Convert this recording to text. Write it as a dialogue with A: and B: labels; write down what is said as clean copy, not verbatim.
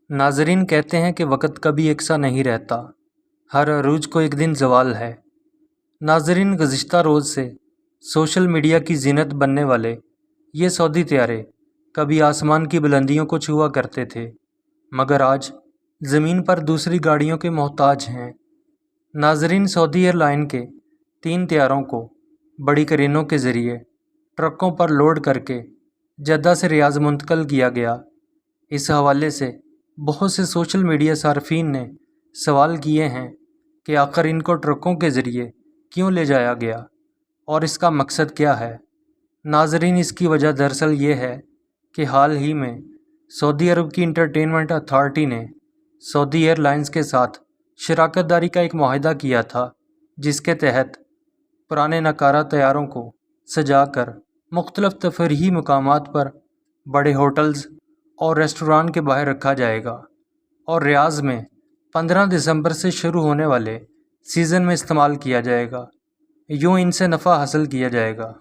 A: ناظرین کہتے ہیں کہ وقت کبھی یکساں نہیں رہتا، ہر عروج کو ایک دن زوال ہے۔ ناظرین، گزشتہ روز سے سوشل میڈیا کی زینت بننے والے یہ سعودی طیارے کبھی آسمان کی بلندیوں کو چھوا کرتے تھے، مگر آج زمین پر دوسری گاڑیوں کے محتاج ہیں۔ ناظرین، سعودی ایئر لائن کے 3 طیاروں کو بڑی کرینوں کے ذریعے ٹرکوں پر لوڈ کر کے جدہ سے ریاض منتقل کیا گیا۔ اس حوالے سے بہت سے سوشل میڈیا صارفین نے سوال کیے ہیں کہ آخر ان کو ٹرکوں کے ذریعے کیوں لے جایا گیا اور اس کا مقصد کیا ہے۔ ناظرین، اس کی وجہ دراصل یہ ہے کہ حال ہی میں سعودی عرب کی انٹرٹینمنٹ اتھارٹی نے سعودی ایئر لائنز کے ساتھ شراکت داری کا ایک معاہدہ کیا تھا، جس کے تحت پرانے نقارہ طیاروں کو سجا کر مختلف تفریحی مقامات پر بڑے ہوٹلز اور ریسٹوران کے باہر رکھا جائے گا اور ریاض میں 15 دسمبر سے شروع ہونے والے سیزن میں استعمال کیا جائے گا۔ یوں ان سے نفع حاصل کیا جائے گا۔